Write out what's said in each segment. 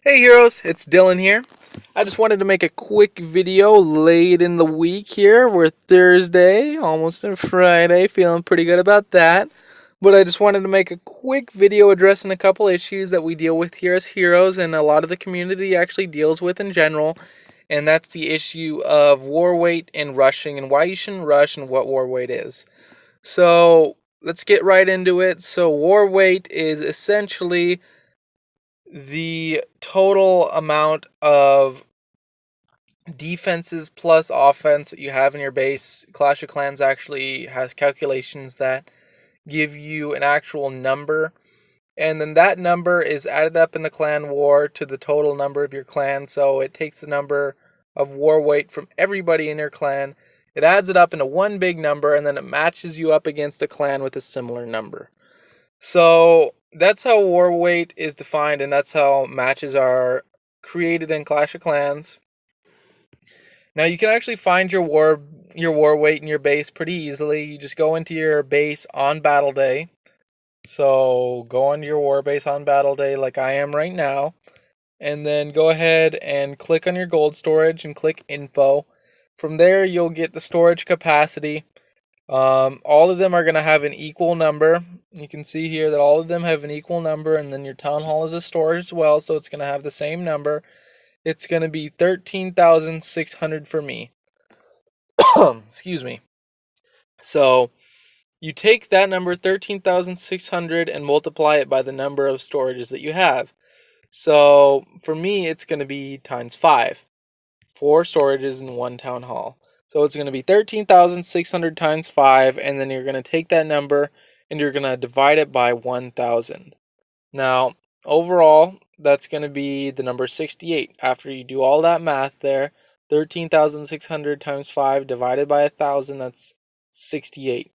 Hey heroes, it's Dylan here. I just wanted to make a quick video late in the week here. We're Thursday, almost in Friday, feeling pretty good about that. But I just wanted to make a quick video addressing a couple issues that we deal with here as heroes and a lot of the community actually deals with in general. And that's the issue of war weight and rushing and why you shouldn't rush and what war weight is. So let's get right into it. So war weight is essentially the total amount of defenses plus offense that you have in your base. Clash of Clans actually has calculations that give you an actual number, and then that number is added up in the clan war to the total number of your clan. So it takes the number of war weight from everybody in your clan, it adds it up into one big number, and then it matches you up against a clan with a similar number. So that's how war weight is defined, and that's how matches are created in Clash of Clans. Now you can actually find your war weight in your base pretty easily. You just go into your base on battle day. So go on your war base on battle day like I am right now, and then go ahead and click on your gold storage and click info. From there you'll get the storage capacity. All of them are going to have an equal number. You can see here that all of them have an equal number, and then your town hall is a storage as well, so it's going to have the same number. It's going to be 13,600 for me. Excuse me. So you take that number 13,600 and multiply it by the number of storages that you have. So for me, it's going to be times 5. 4 storages in one town hall. So it's going to be 13,600 times 5, and then you're going to take that number and you're going to divide it by 1,000. Now, overall, that's going to be the number 68. After you do all that math there, 13,600 times 5 divided by 1,000, that's 68.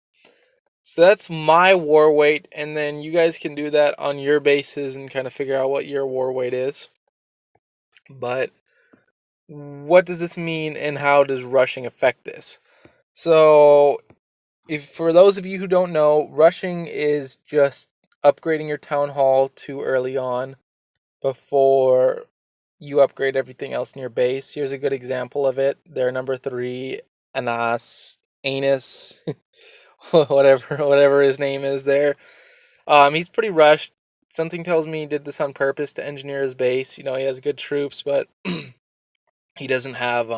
So that's my war weight, and then you guys can do that on your bases and kind of figure out what your war weight is. But what does this mean and how does rushing affect this? So, if for those of you who don't know, rushing is just upgrading your town hall too early on before you upgrade everything else in your base. Here's a good example of it. Their number 3, Anus, whatever his name is there. He's pretty rushed. Something tells me he did this on purpose to engineer his base. You know, he has good troops, but he doesn't have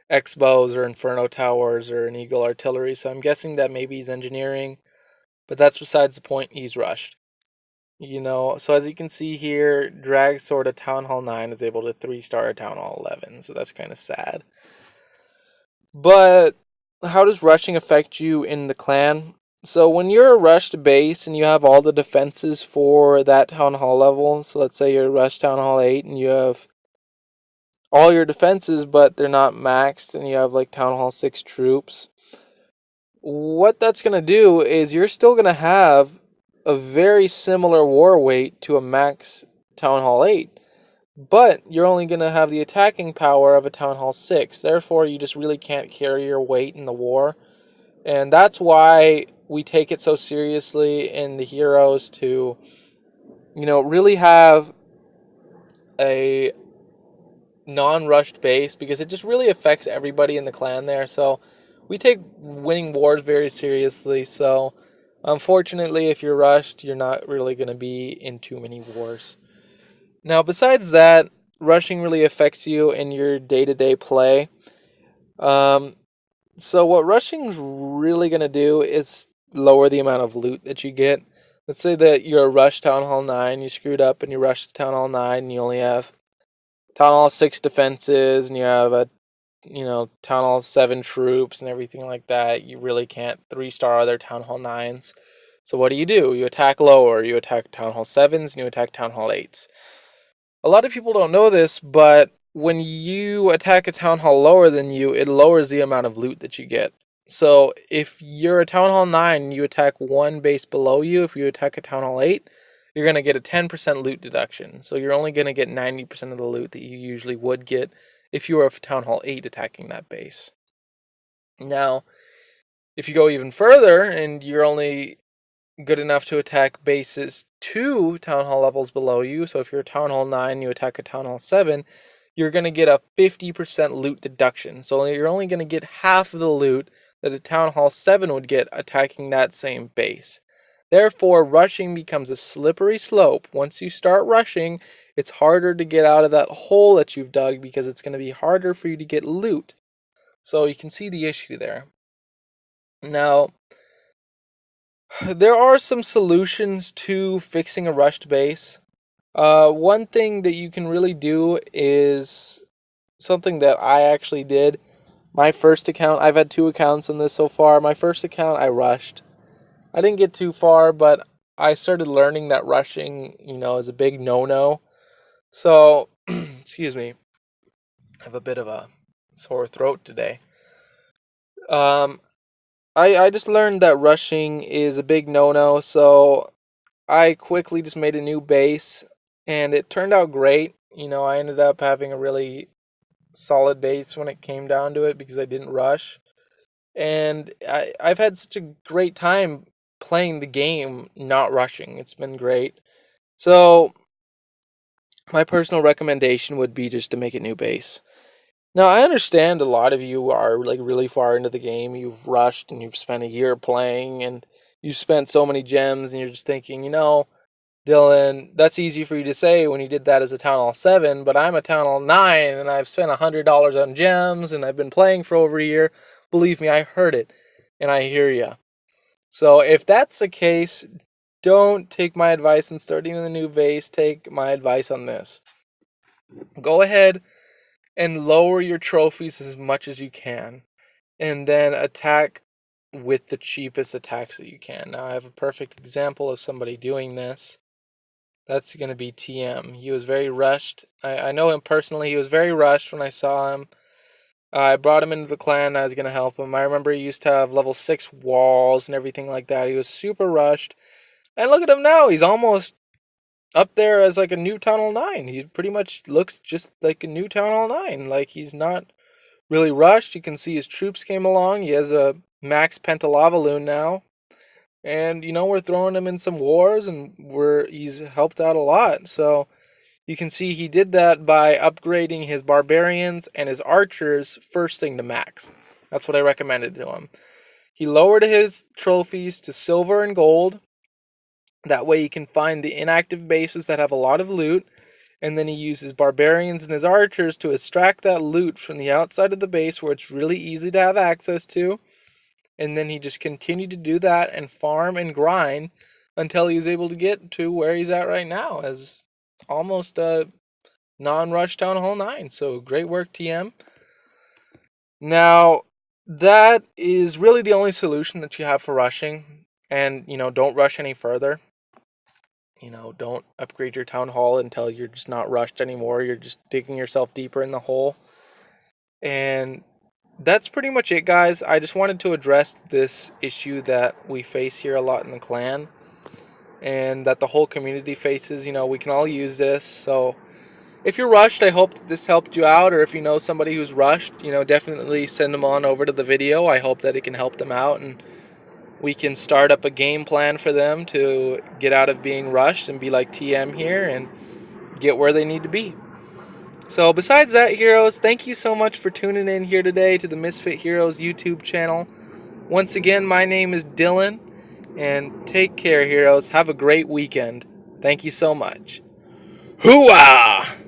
X-bows or Inferno towers or an Eagle artillery, so I'm guessing that maybe he's engineering, but that's besides the point. He's rushed. You know, so as you can see here, Drag Sword at Town Hall 9 is able to 3-star Town Hall 11, so that's kind of sad. But how does rushing affect you in the clan? So when you're a rushed base and you have all the defenses for that Town Hall level, so let's say you're rushed Town Hall 8 and you have all your defenses, but they're not maxed, and you have like Town Hall 6 troops. What that's going to do is you're still going to have a very similar war weight to a max Town Hall 8, but you're only going to have the attacking power of a Town Hall 6. Therefore, you just really can't carry your weight in the war. And that's why we take it so seriously in the heroes to, really have a non-rushed base, because it just really affects everybody in the clan there. So we take winning wars very seriously. So unfortunately, if you're rushed, you're not really going to be in too many wars. Now, besides that, rushing really affects you in your day-to-day play. So what rushing's really going to do is lower the amount of loot that you get. Let's say that you're a rush Town Hall 9, you screwed up and you rushed Town Hall 9 and you only have Town Hall 6 defenses and you have Town Hall 7 troops and everything like that. You really can't 3-star other Town Hall 9s. So what do? You attack lower. You attack Town Hall 7s and you attack Town Hall 8s. A lot of people don't know this, but when you attack a Town Hall lower than you, it lowers the amount of loot that you get. So if you're a Town Hall 9 and you attack one base below you, if you attack a Town Hall 8, you're going to get a 10% loot deduction. So you're only going to get 90% of the loot that you usually would get if you were a Town Hall 8 attacking that base. Now, if you go even further and you're only good enough to attack bases 2 Town Hall levels below you. So if you're a Town Hall 9, you attack a Town Hall 7, you're going to get a 50% loot deduction. So you're only going to get half of the loot that a Town Hall 7 would get attacking that same base. Therefore, rushing becomes a slippery slope. Once you start rushing, it's harder to get out of that hole that you've dug because it's going to be harder for you to get loot. So you can see the issue there. Now, there are some solutions to fixing a rushed base. One thing that you can really do is something that I actually did. My first account, I've had 2 accounts in this so far. My first account, I rushed. I didn't get too far, but I started learning that rushing, is a big no-no. So, excuse me, I have a bit of a sore throat today. I just learned that rushing is a big no-no, so I quickly just made a new base, and it turned out great. I ended up having a really solid base when it came down to it because I didn't rush. And I've had such a great time playing the game not rushing. It's been great. So my personal recommendation would be just to make a new base. Now, I understand a lot of you are like really far into the game. You've rushed and you've spent a year playing and you've spent so many gems and you're just thinking, Dylan, that's easy for you to say when you did that as a Town Hall 7, but I'm a Town Hall 9 and I've spent $100 on gems and I've been playing for over a year. Believe me, I heard it and I hear ya. So if that's the case, don't take my advice on starting a new base. Take my advice on this. Go ahead and lower your trophies as much as you can, and then attack with the cheapest attacks that you can. Now, I have a perfect example of somebody doing this. That's going to be TM. He was very rushed. I know him personally. He was very rushed when I saw him. I brought him into the clan. I was going to help him. I remember he used to have level 6 walls and everything like that. He was super rushed. And look at him now. He's almost up there as like a new Town Hall 9. He pretty much looks just like a new Town Hall 9. Like, he's not really rushed. You can see his troops came along. He has a max Pentalava now. And, we're throwing him in some wars, and he's helped out a lot. So, you can see he did that by upgrading his barbarians and his archers first thing to max. That's what I recommended to him. He lowered his trophies to silver and gold. That way he can find the inactive bases that have a lot of loot. And then he uses barbarians and his archers to extract that loot from the outside of the base where it's really easy to have access to. And then he just continued to do that and farm and grind until he was able to get to where he's at right now as almost a non-rush Town Hall 9. So great work, TM. Now, that is really the only solution that you have for rushing. And, don't rush any further. Don't upgrade your Town Hall until you're just not rushed anymore. You're just digging yourself deeper in the hole. And that's pretty much it, guys. I just wanted to address this issue that we face here a lot in the clan, and that the whole community faces. We can all use this. So if you're rushed, I hope this helped you out. Or if you know somebody who's rushed, definitely send them on over to the video. I hope that it can help them out, and we can start up a game plan for them to get out of being rushed and be like TM here and get where they need to be. So besides that, heroes, thank you so much for tuning in here today to the Misfit Heroes YouTube channel. Once again, my name is Dylan, and take care, heroes. Have a great weekend. Thank you so much. Hooah!